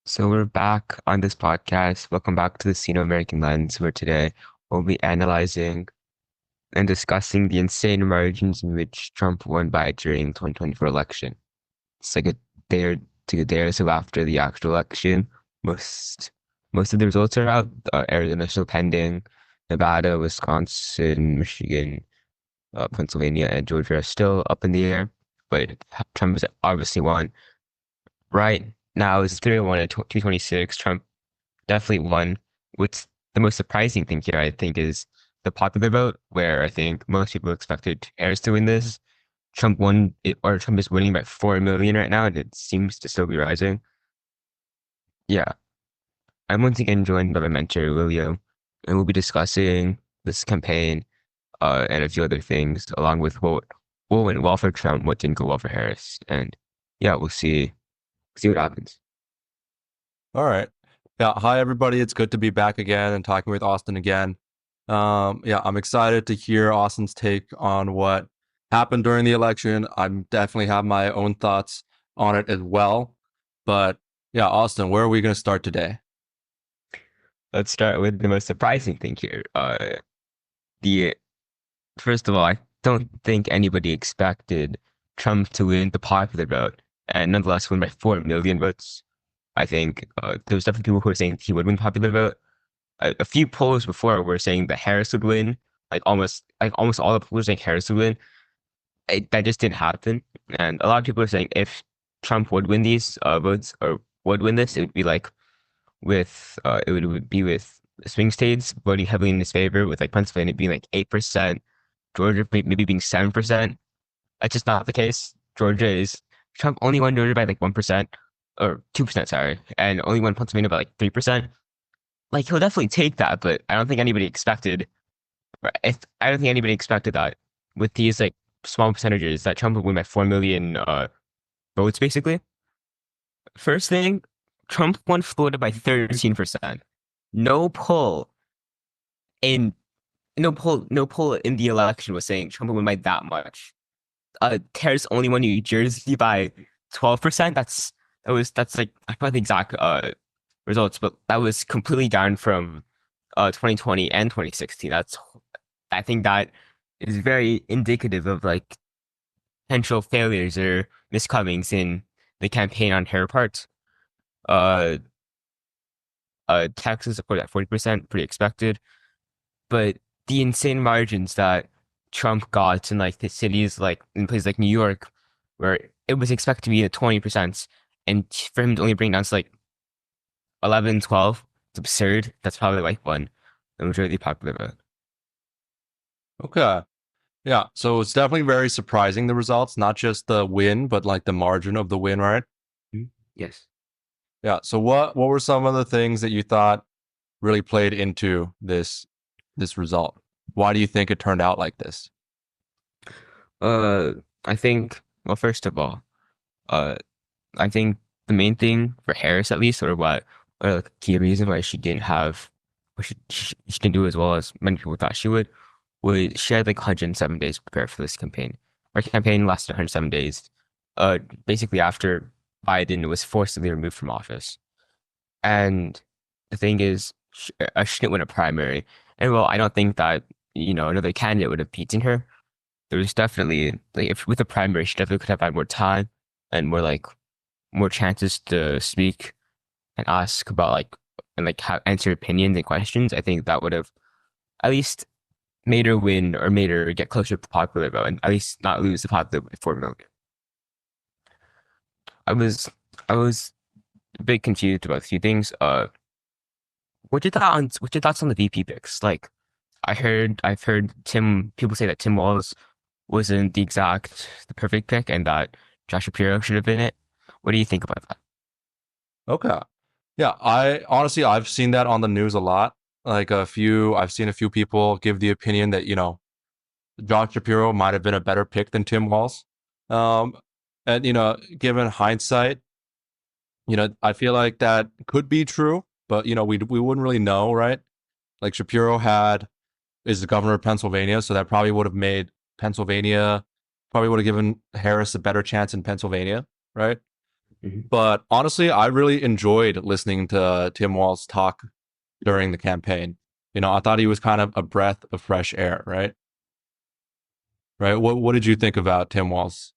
So we're back on this podcast. Welcome back to the Sino-American lens, where today we'll be analyzing and discussing the insane margins in which Trump won by during the 2024 election. It's like a day or two days so after the actual election. Most most of the results are out. Arizona still pending. Nevada, Wisconsin, Michigan, Pennsylvania, and Georgia are still up in the air. But Trump has obviously won. Right now it's 301 at 226. Trump definitely won. What's the most surprising thing here, I think, is the popular vote, where I think most people expected Harris to win this. Trump won it, or Trump is winning by 4 million right now, and it seems to still be rising. Yeah. I'm once again joined by my mentor, William, and we'll be discussing this campaign, and a few other things, along with what went well for Trump, what didn't go well for Harris. And yeah, we'll see what happens. All right. Yeah. Hi, everybody. It's good to be back again and talking with Austin again. Yeah, I'm excited to hear Austin's take on what happened during the election. I'm definitely have my own thoughts on it as well. But yeah, Austin, where are we going to start today? Let's start with the most surprising thing here. The First of all, I don't think anybody expected Trump to win the popular vote and nonetheless win by 4 million votes. I think there was definitely people who were saying he would win the popular vote. A few polls before were saying that Harris would win. Like almost all the polls were saying Harris would win. That just didn't happen. And a lot of people are saying if Trump would win these votes or would win this, it would be like it would be with swing states voting heavily in his favor, with like Pennsylvania being like 8%, Georgia maybe being 7%. That's just not the case. Georgia is Trump only won Georgia by like 1% or 2%, sorry, and only won Pennsylvania by like 3%. Like he'll definitely take that, but I don't think anybody expected. I don't think anybody expected that with these like small percentages that Trump would win by 4 million votes, basically. First thing, Trump won Florida by 13%. No poll in no poll in the election was saying Trump would win by that much. Harris only won New Jersey by 12%. That's like I forgot the exact results, but that was completely down from 2020 and 2016. I think that is very indicative of like potential failures or miscomings in the campaign on her part. Uh, Texas, of course, at 40%, pretty expected. But the insane margins that Trump got in like the cities, like in places like New York, where it was expected to be at 20%, and for him to only bring down to like 11, 12, it's absurd. That's probably like one the majority of the popular vote. Okay. Yeah. So it's definitely very surprising, the results, not just the win, but like the margin of the win, right? Mhm. Yes. Yeah. So what were some of the things that you thought really played into this result? Why do you think it turned out like this? Uh, I think, well, first of all, uh, I think the main thing for Harris, at least, or like a key reason why she didn't have, or she didn't do as well as many people thought she would, was she had like 107 days to prepare for this campaign. Our campaign lasted 107 days. Basically after Biden was forcibly removed from office. And the thing is, she didn't win a primary. And well, I don't think that, another candidate would have beaten her. There was definitely, like, if with a primary, she definitely could have had more time and more chances to speak and ask about and answer opinions and questions. I think that would have at least made her win or made her get closer to the popular vote and at least not lose the popular vote by 4 million. I was I was a bit confused about a few things. What's your thoughts on the VP picks? Like I've heard people say that Tim Walz wasn't the perfect pick and that Josh Shapiro should have been it. What do you think about that? Okay. Yeah, I've seen that on the news a lot. I've seen a few people give the opinion that, Josh Shapiro might have been a better pick than Tim Walz. Um, and given hindsight, I feel like that could be true, but we wouldn't really know, right? Like Shapiro had is the governor of Pennsylvania, so that probably would have made Pennsylvania probably would have given Harris a better chance in Pennsylvania, right? Mhm. But honestly, I really enjoyed listening to Tim Walz talk during the campaign. I thought he was kind of a breath of fresh air, right? Right. What did you think about Tim Walz?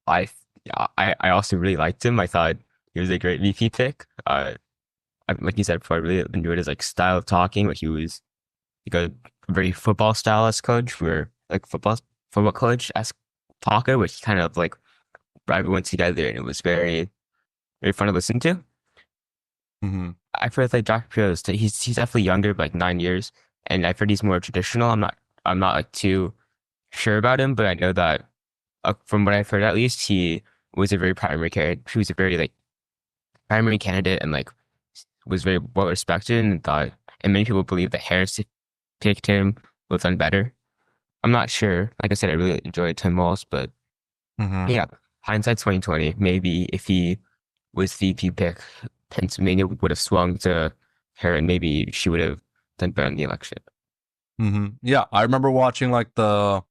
I yeah, I also really liked him. I thought he was a great VP pick. Like you said before, I really enjoyed his like style of talking. Like he was like a very football stylist coach, where like football coach as talker, which kind of like brought everyone together, and it was very fun to listen to. Mm-hmm. I've heard like Dr. Pio, he's definitely younger, by like 9 years, and I've heard he's more traditional. I'm not like too sure about him, but I know that from what I've heard, at least he was a very primary candidate. He was a very like primary candidate, and like was very well respected, and thought, and many people believe that Harris, if picked him, would have done better. I'm not sure. Like I said, I really enjoyed Tim Walz, but Mm-hmm. yeah, hindsight 2020. Maybe if he was VP pick, Pennsylvania would have swung to her, and maybe she would have done better in the election. Mm-hmm. Yeah, I remember watching like the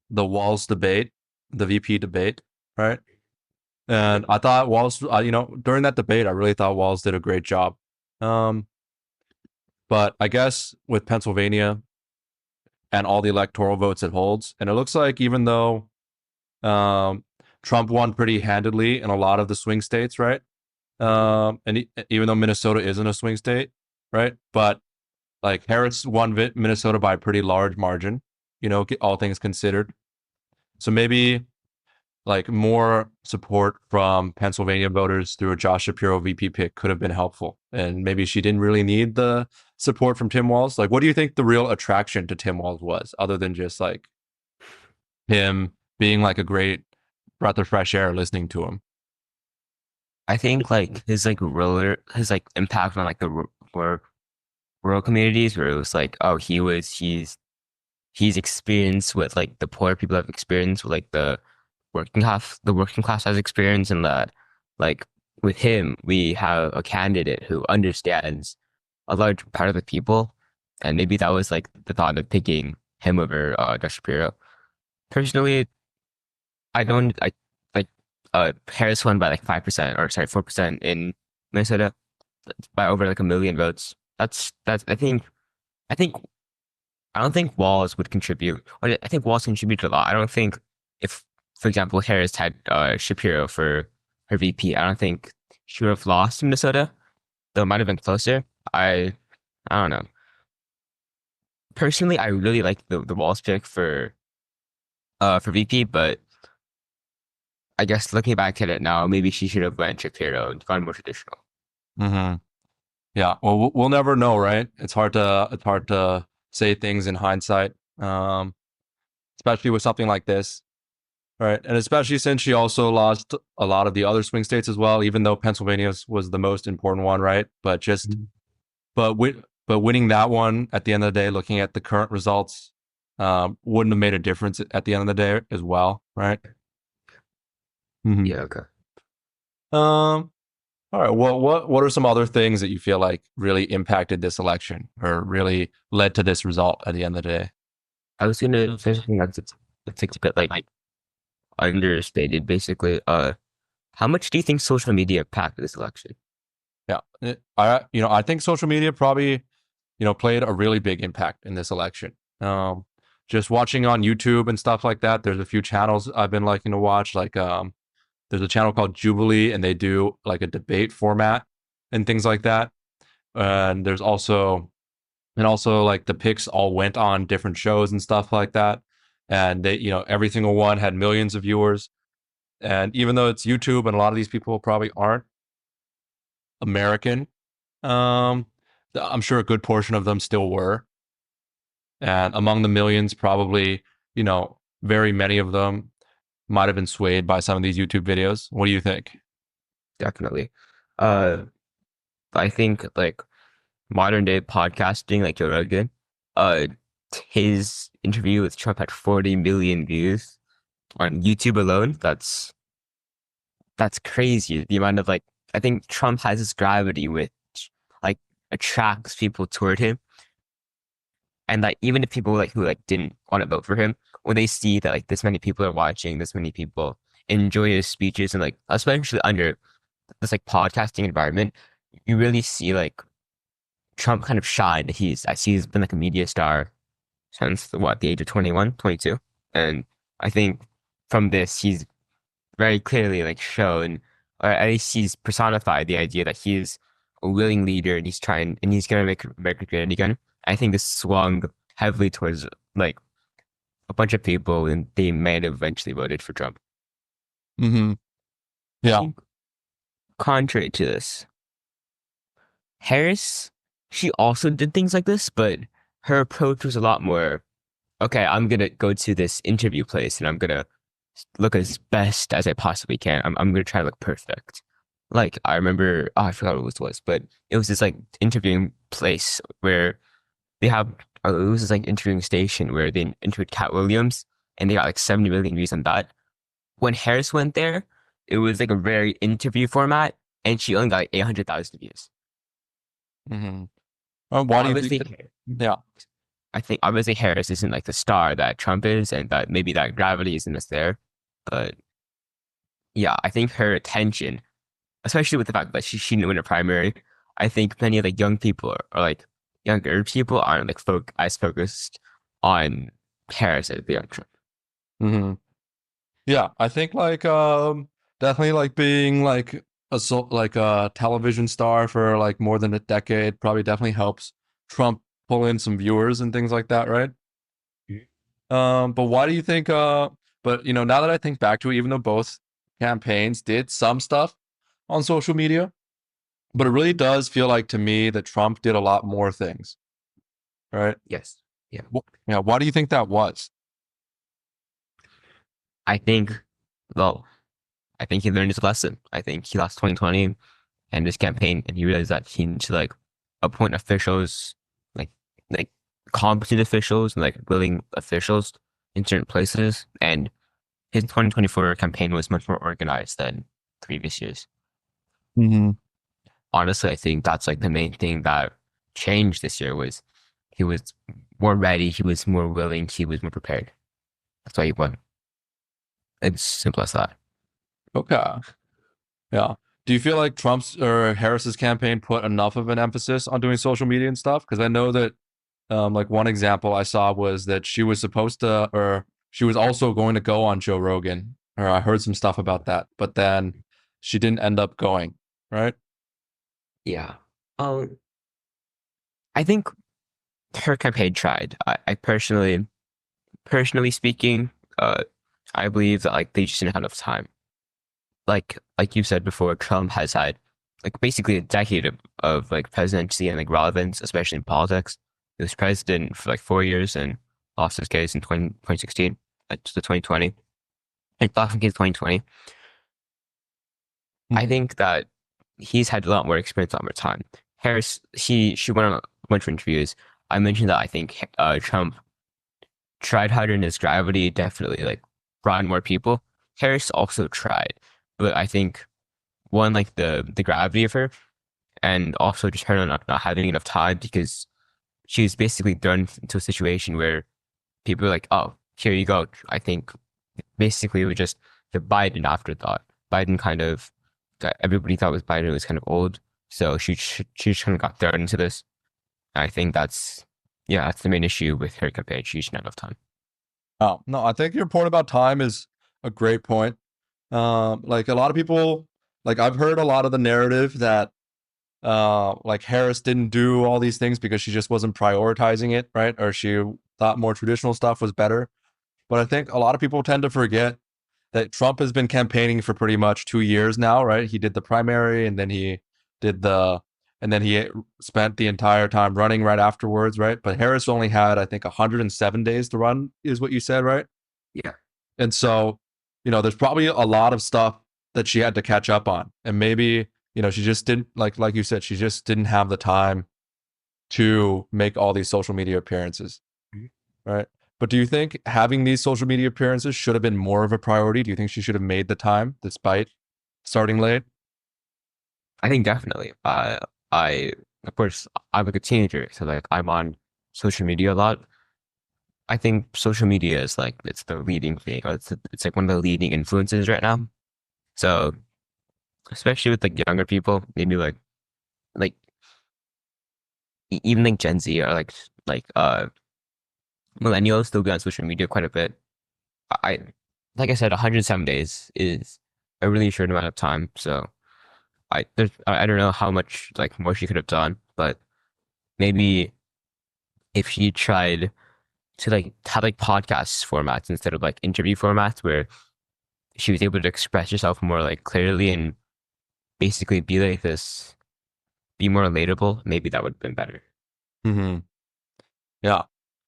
Walz debate, the VP debate, right? And I thought Walz, during that debate, I really thought Walz did a great job. Um, but I guess with Pennsylvania and all the electoral votes it holds, and it looks like even though um, Trump won pretty handedly in a lot of the swing states, right? Even though Minnesota isn't a swing state, right? But like Harris won Minnesota by a pretty large margin, all things considered. So maybe like more support from Pennsylvania voters through a Josh Shapiro VP pick could have been helpful. And maybe she didn't really need the support from Tim Walz. Like, what do you think the real attraction to Tim Walz was, other than just like him being like a great breath of fresh air listening to him? I think like his like impact on like the rural communities, where it was like, oh, he's experienced with like the poor people have experienced with like the working class has experience, and that like with him we have a candidate who understands a large part of the people, and maybe that was like the thought of picking him over Josh Shapiro. Personally, I don't I like Harris won by like 5%, or sorry, 4% in Minnesota, by over like a million votes. That's I think I don't think Walls would contribute. I think Walls contributed a lot. I don't think if, for example, Harris had Shapiro for her VP, I don't think she would have lost in Minnesota, though it might have been closer. I don't know. Personally, I really like the Walls pick for VP, but I guess looking back at it now, maybe she should have went Shapiro and gone more traditional. Mm-hmm. Yeah. Well, we'll never know, right? It's hard to say things in hindsight, especially with something like this. Right. And especially since she also lost a lot of the other swing states as well, even though Pennsylvania's was the most important one, right? But but winning that one at the end of the day, looking at the current results, wouldn't have made a difference at the end of the day as well, right? Hmm. Yeah, okay. All right. Well, what are some other things that you feel like really impacted this election or really led to this result at the end of the day? I was gonna say something that's like a bit like understated, basically. How much do you think social media impacted this election? Yeah. I think social media probably played a really big impact in this election. Just watching on YouTube and stuff like that. There's a few channels I've been liking to watch. Like, there's a channel called Jubilee, and they do like a debate format and things like that. And also like the picks all went on different shows and stuff like that. And they, every single one had millions of viewers. And even though it's YouTube, and a lot of these people probably aren't American, um, I'm sure a good portion of them still were. And among the millions, probably, very many of them might have been swayed by some of these YouTube videos. What do you think? Definitely. Uh, I think like modern day podcasting, like Joe Rogan, uh, his interview with Trump had 40 million views on YouTube alone. That's crazy. The amount of like, I think Trump has this gravity which like attracts people toward him, and like even if people like who like didn't want to vote for him, when they see that like this many people are watching, this many people enjoy his speeches and like especially under this like podcasting environment, you really see like Trump kind of shine. I see he's been like a media star since what, the age of 21, 22. And I think from this, he's very clearly like shown, or at least he's personified the idea that he's a willing leader and he's gonna make America great again. I think this swung heavily towards like a bunch of people and they might have eventually voted for Trump. Mm-hmm. I Yeah. think contrary to this, Harris, she also did things like this, but her approach was a lot more, okay, I'm gonna go to this interview place and I'm gonna look as best as I possibly can. I'm gonna try to look perfect. Like I remember, oh, I forgot what it was, but it was this like interviewing place where they have, it was this like interviewing station where they interviewed Cat Williams and they got like 70 million views on that. When Harris went there, it was like a very interview format and she only got like 800,000 views. Mm-hmm. Why do you think Obviously, that? Yeah. I think obviously Harris isn't like the star that Trump is, and that maybe that gravity isn't as there. But yeah, I think her attention, especially with the fact that she didn't win a primary, I think many of the young people or like younger people aren't like as focused on Harris as they are Trump. Mm-hmm. Yeah, I think like definitely like being like like a television star for like more than a decade probably definitely helps Trump pull in some viewers and things like that, right? Mhm. But why do you think but you know, now that I think back to it, even though both campaigns did some stuff on social media, but it really does feel like to me that Trump did a lot more things, right? Yes. Yeah. Yeah, why do you think that was? I think, well, I think he learned his lesson. I think he lost 2020 and his campaign, and he realized that he needs to like appoint officials, like like competent officials and like willing officials in certain places. And his 2024 campaign was much more organized than previous years. Mm-hmm. Honestly, I think that's like the main thing that changed this year was he was more ready, he was more willing, he was more prepared. That's why he won. It's simple as that. Okay. Yeah. Do you feel like Trump's or Harris's campaign put enough of an emphasis on doing social media and stuff? Because I know that, like one example I saw was that she was supposed to, or she was also going to go on Joe Rogan, or I heard some stuff about that, but then she didn't end up going, right? Yeah. I think her campaign tried. I personally speaking, I believe that like they just didn't have enough time. Like you said before, Trump has had like basically a decade of like presidency and like relevance, especially in politics. He was president for like 4 years and lost his case in 2016 to 2020. And lost his case in 2020. I Mm-hmm. think that he's had a lot more experience, a lot more time. Harris, she went on a bunch of interviews. I mentioned that I think Trump tried harder in his gravity, definitely like brought in more people. Harris also tried, but I think one like the gravity of her, and also just her not having enough time because she was basically thrown into a situation where people were like, "Oh, here you go." I think basically it was just the Biden afterthought. Biden kind of everybody thought was Biden was kind of old, so she just kind of got thrown into this. I think that's the main issue with her campaign. She just not enough time. Oh, no, I think your point about time is a great point. Like a lot of people, like I've heard a lot of the narrative that like Harris didn't do all these things because she just wasn't prioritizing it, right? Or she thought more traditional stuff was better. But I think a lot of people tend to forget that Trump has been campaigning for pretty much 2 years now, right? He did the primary and then he did the and then he spent the entire time running right afterwards, right? But Harris only had, I think, 107 days to run, is what you said, right? Yeah. And so, you know, there's probably a lot of stuff that she had to catch up on. And maybe, you know, she just didn't like you said, she just didn't have the time to make all these social media appearances, right? But do you think having these social media appearances should have been more of a priority? Do you think she should have made the time despite starting late? I think definitely. I of course I'm like a teenager, so like I'm on social media a lot. I think social media is like it's the leading thing, or it's like one of the leading influences right now. So especially with like younger people, maybe like even like Gen Z or like millennials still be on social media quite a bit. I like I said, 107 days is a really short amount of time. So I don't know how much like more she could have done, but maybe if she tried to like have like podcast formats instead of like interview formats where she was able to express herself more like clearly and basically be like this, be more relatable, maybe that would have been better. Hmm. Yeah.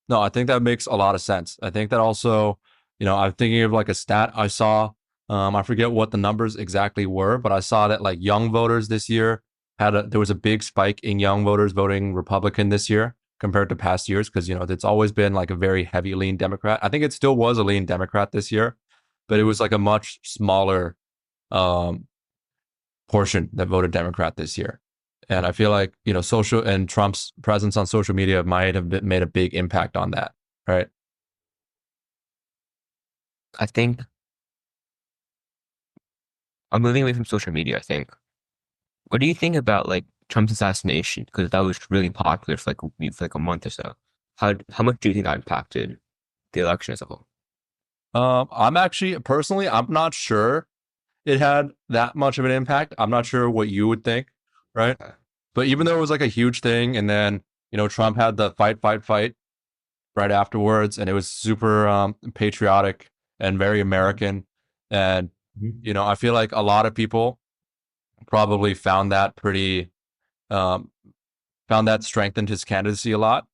No, I think that makes a lot of sense. I think that also, I'm thinking of like a stat I saw. I forget what the numbers exactly were, but I saw that like young voters this year there was a big spike in young voters voting Republican this year compared to past years because it's always been like a very heavy lean Democrat. I think it still was a lean Democrat this year, but it was like a much smaller um portion that voted Democrat this year. And I feel like, social and Trump's presence on social media might have made a big impact on that. Right. I think I'm moving away from social media, I think. What do you think about like Trump's assassination? Because that was really popular for like a month or so. How much do you think that impacted the election as a whole? I'm actually personally, I'm not sure it had that much of an impact. I'm not sure what you would think. Right. But even though it was like a huge thing, and then, Trump had the fight, fight, fight right afterwards, and it was super patriotic and very American. And, Mhm. I feel like a lot of people probably um, found that strengthened his candidacy a lot.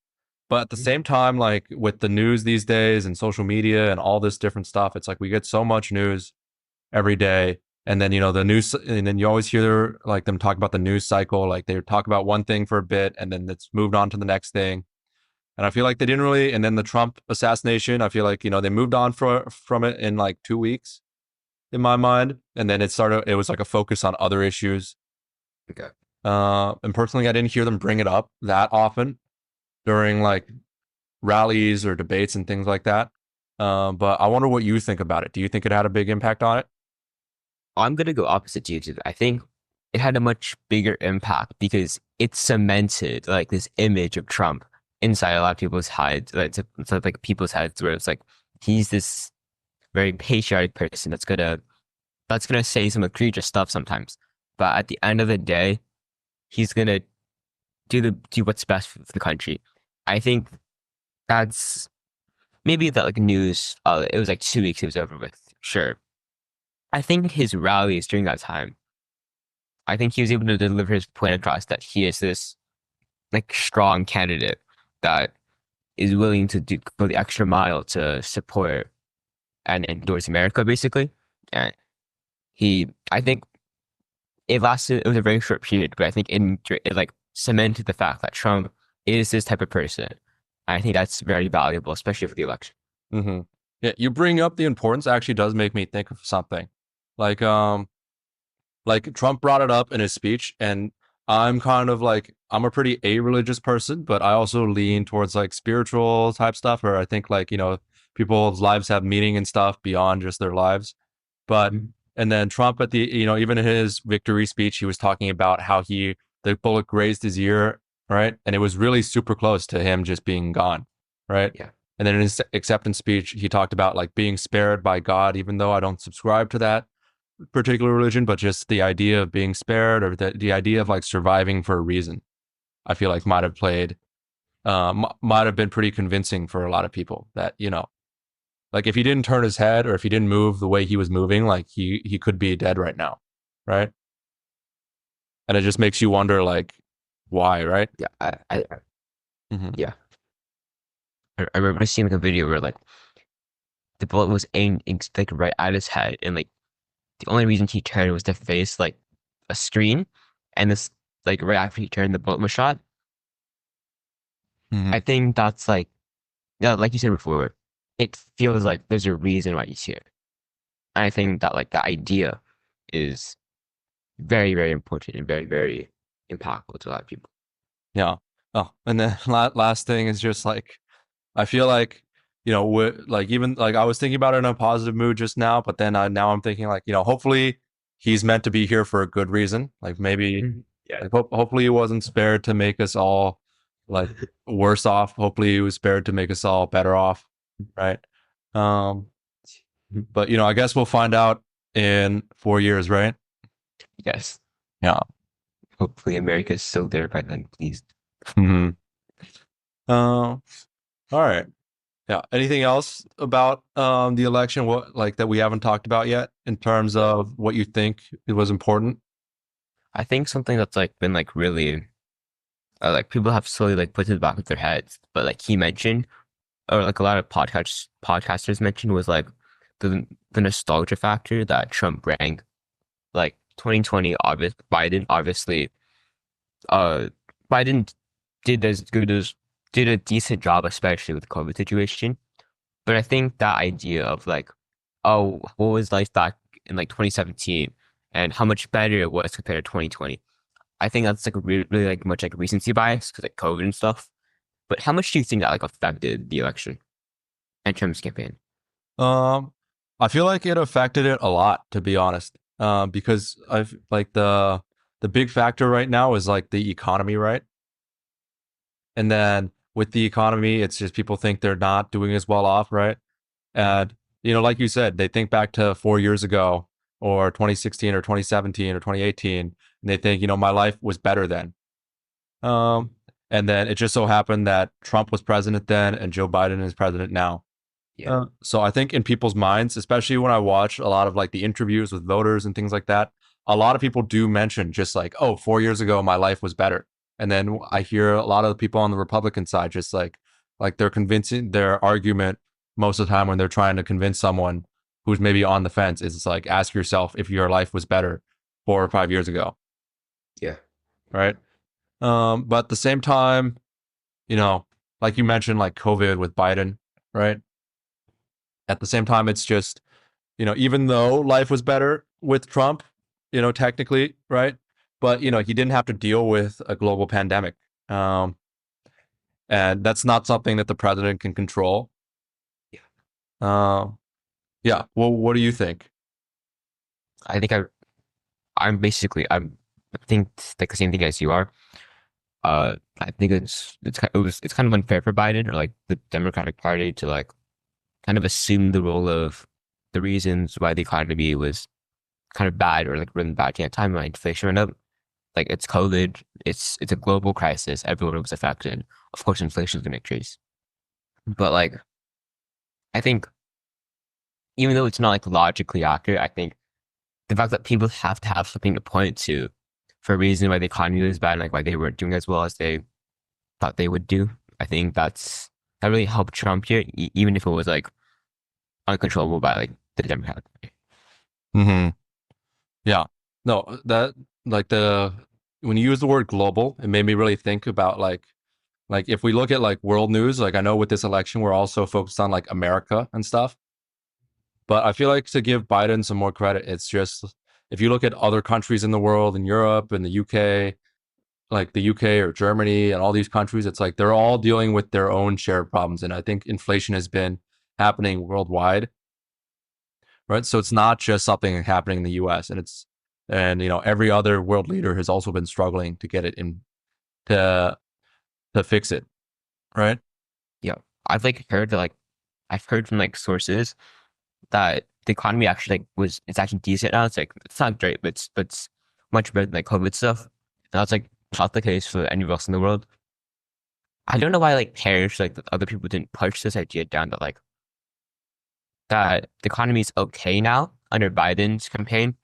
But at the same time, like with the news these days and social media and all this different stuff, it's like we get so much news every day. And then, the news, and then you always hear like them talk about the news cycle. Like they talk about one thing for a bit and then it's moved on to the next thing. And I feel like they didn't really, and then the Trump assassination, I feel like, they moved on from it in like 2 weeks in my mind. And then it was like a focus on other issues. Okay. And personally, I didn't hear them bring it up that often during like rallies or debates and things like that. But I wonder what you think about it. Do you think it had a big impact on it? I'm gonna go opposite to you. I think it had a much bigger impact because it cemented like this image of Trump inside a lot of people's heads, like like people's heads, where it's like he's this very patriotic person that's gonna say some egregious stuff sometimes, but at the end of the day, he's gonna do what's best for the country. I think that's maybe that like news. It was like 2 weeks. It was over with. Sure. I think his rallies during that time. I think he was able to deliver his point across that he is this like strong candidate that is willing to go the extra mile to support and endorse America, basically. And I think it was a very short period, but I think it like cemented the fact that Trump is this type of person. I think that's very valuable, especially for the election. Mm-hmm. Yeah, you bring up the importance actually does make me think of something. Like like Trump brought it up in his speech, and I'm kind of like I'm a pretty a-religious person, but I also lean towards like spiritual type stuff, or I think like, people's lives have meaning and stuff beyond just their lives. But Mhm. and then Trump at the, even in his victory speech, he was talking about how the bullet grazed his ear, right? And it was really super close to him just being gone, right? Yeah. And then in his acceptance speech, he talked about like being spared by God, even though I don't subscribe to that particular religion, but just the idea of being spared or the idea of like surviving for a reason, I feel like might have been pretty convincing for a lot of people that, like if he didn't turn his head or if he didn't move the way he was moving, like he could be dead right now, right? And it just makes you wonder, like, why, right? Yeah. Mm-hmm. Yeah. I remember seeing like a video where like the bullet was aimed like right at his head, and like the only reason he turned was to face like a screen, and this like right after he turned, the bullet was shot. Mm-hmm. I think that's like yeah, like you said before, it feels like there's a reason why he's here. And I think that like the idea is very, very important and very, very impactful to a lot of people. Yeah. Oh, and then last thing is just like I feel like like even like I was thinking about it in a positive mood just now, but then now I'm thinking like, hopefully he's meant to be here for a good reason. Like maybe Mhm. Yeah. like hopefully he wasn't spared to make us all like worse off. Hopefully he was spared to make us all better off, right? Um, but I guess we'll find out in 4 years, right? Yes. Yeah. Hopefully America's still there by then, please. Hmm. All right. Yeah. Anything else about the election? What like that we haven't talked about yet in terms of what you think it was important? I think something that's like been like really like people have slowly like put to the back of their heads, but like he mentioned, or like a lot of podcasters mentioned was like the nostalgia factor that Trump bring. Like 2020, Biden obviously, uh, Biden did as good as did a decent job, especially with the COVID situation. But I think that idea of like, oh, what was life back in like 2017 and how much better it was compared to 2020. I think that's like a really like much like recency bias because like COVID and stuff. But how much do you think that like affected the election and Trump's campaign? Um, I feel like it affected it a lot, to be honest. Because I've like the big factor right now is like the economy, right? And then with the economy, it's just people think they're not doing as well off, right? And like you said, they think back to 4 years ago or 2016 or 2017 or 2018, and they think, my life was better then. Um, and then it just so happened that Trump was president then and Joe Biden is president now. Yeah. So I think in people's minds, especially when I watch a lot of like the interviews with voters and things like that, a lot of people do mention just like, oh, 4 years ago, my life was better. And then I hear a lot of the people on the Republican side just like they're convincing their argument most of the time when they're trying to convince someone who's maybe on the fence is like, ask yourself if your life was better 4 or 5 years ago, Yeah. right? But at the same time, you know, like you mentioned, like COVID with Biden, right? At the same time, it's just even though life was better with Trump, technically, right? But he didn't have to deal with a global pandemic, and that's not something that the president can control. Yeah. Um, yeah. Well, what do you think? I think I think like the same thing as you are. I think it's kind of unfair for Biden or like the Democratic Party to like kind of assume the role of the reasons why the economy was kind of bad or like really bad at time when inflation went up. Like it's COVID, it's a global crisis. Everyone was affected. Of course, inflation is gonna increase. But like I think even though it's not like logically accurate, I think the fact that people have to have something to point to for a reason why the economy was bad and like why they weren't doing as well as they thought they would do. I think that really helped Trump here, even if it was like uncontrollable by like the Democratic Party. Hmm. Yeah. No, that like the when you use the word global, it made me really think about like if we look at like world news, like I know with this election we're also focused on like America and stuff. But I feel like to give Biden some more credit, it's just if you look at other countries in the world, in Europe and the UK, like the UK or Germany and all these countries, it's like they're all dealing with their own shared problems. And I think inflation has been happening worldwide, right? So it's not just something happening in the US, and every other world leader has also been struggling to get it in to fix it, right? Yeah. I've like heard that like I've heard from like sources that the economy actually like was it's actually decent now. It's like it's not great, but it's much better than like COVID stuff. And that's like not the case for anywhere else in the world. I don't know why like Parrish, like the other people didn't push this idea down that like that the economy is okay now under Biden's campaign,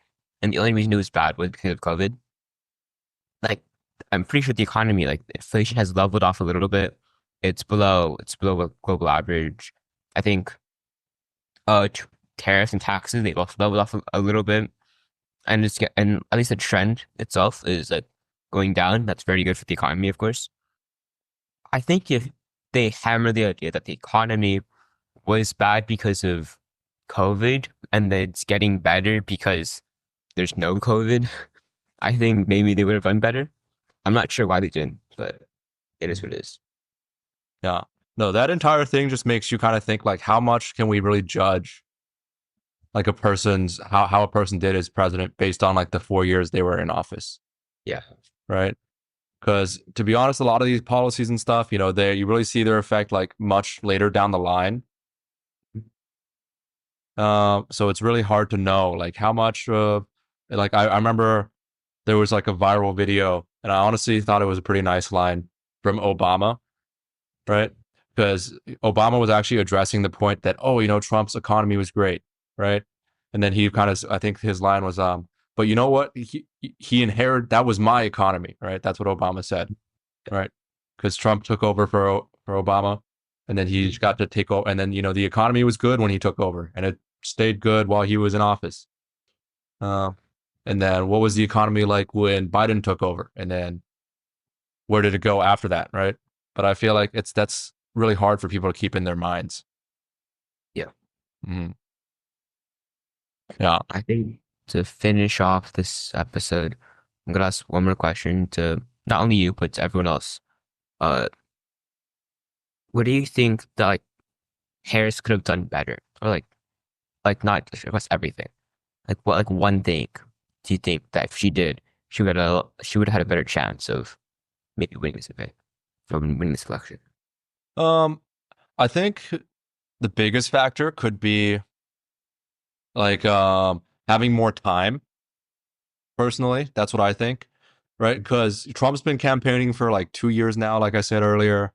and the only reason it was bad was because of COVID. Like I'm pretty sure the economy, like inflation has leveled off a little bit. It's below a global average. I think t tariffs and taxes they've also leveled off a little bit, and and at least the trend itself is like going down. That's very good for the economy, of course. I think if they hammer the idea that the economy was bad because of COVID and that it's getting better because there's no COVID, I think maybe they would have done better. I'm not sure why they didn't, but it is what it is. Yeah. No, that entire thing just makes you kind of think like, how much can we really judge like a person's how a person did as president based on like the 4 years they were in office, Yeah. right? Because to be honest, a lot of these policies and stuff, you know, they you really see their effect like much later down the line. So it's really hard to know like how much. Like I remember there was like a viral video, and I honestly thought it was a pretty nice line from Obama, right? Because Obama was actually addressing the point that, oh, you know, Trump's economy was great, right? And then he kind of, I think his line was, but you know what? He inherited, that was my economy, right? That's what Obama said, right? Because Trump took over for Obama, and then he got to take over, and then, you know, the economy was good when he took over, and it stayed good while he was in office. Uh, and then what was the economy like when Biden took over? And then where did it go after that, right? But I feel like that's really hard for people to keep in their minds. Yeah. Mhm. Yeah. I think to finish off this episode, I'm gonna ask one more question to not only you, but to everyone else. Uh, what do you think that like Harris could have done better? Or like not across everything. Like what like one thing do you think that if she did, she would have had a better chance of maybe winning this event or winning this election? Um, I think the biggest factor could be like having more time. Personally, that's what I think, right? Because Trump's been campaigning for like 2 years now, like I said earlier.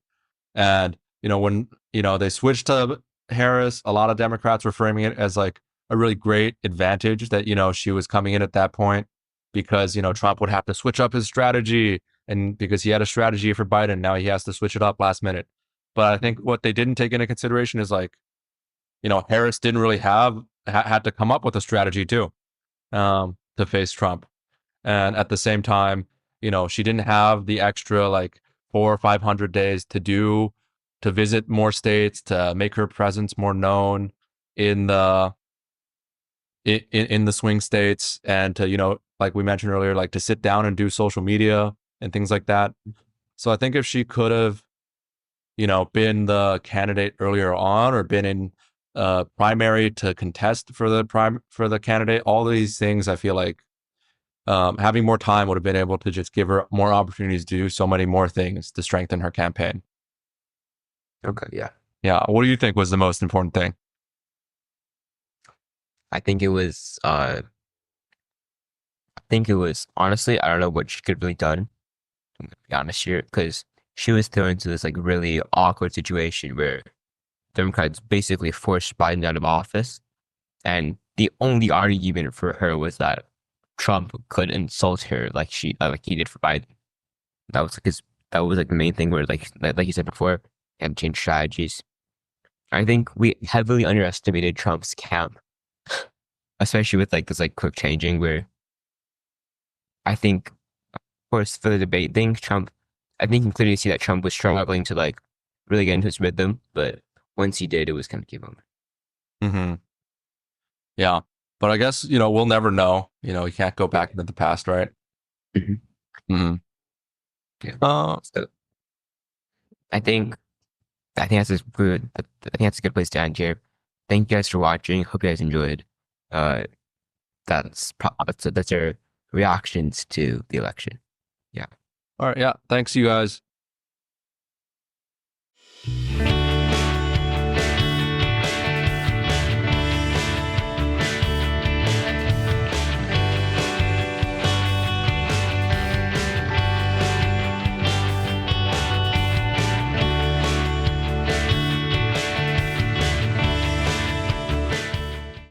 And, you know, when, you know, they switched to Harris, a lot of Democrats were framing it as like a really great advantage that, you know, she was coming in at that point because, you know, Trump would have to switch up his strategy. And because he had a strategy for Biden, now he has to switch it up last minute. But I think what they didn't take into consideration is like, you know, Harris didn't really had to come up with a strategy too, to face Trump. And at the same time, you know, she didn't have the extra like 400 or 500 days to visit more states, to make her presence more known in the in the swing states, and to, you know, like we mentioned earlier, like to sit down and do social media and things like that. So I think if she could have, you know, been the candidate earlier on, or been in primary to contest for the candidate, all these things, I feel like having more time would have been able to just give her more opportunities to do so many more things to strengthen her campaign. Okay, yeah. Yeah. What do you think was the most important thing? I think it was honestly, I don't know what she could have really done. I'm gonna be honest here, because she was thrown into this like really awkward situation where Democrats basically forced Biden out of office, and the only argument for her was that Trump could insult her like he did for Biden. That was like that was like the main thing where like you said before, and change strategies. I think we heavily underestimated Trump's camp, especially with like this like quick changing where I think, of course, for the debate thing, I think you can clearly see that Trump was struggling to like really get into his rhythm, but once he did, it was kind of game over. Mm-hmm. Yeah. But I guess, you know, we'll never know. You know, you can't go back into the past, right? Mhm. Mm-hmm. Yeah. Uh, So I think I think that's a good place to end here. Thank you guys for watching. Hope you guys enjoyed. Uh, that's our reactions to the election. Yeah. all right. Yeah. Thanks, you guys.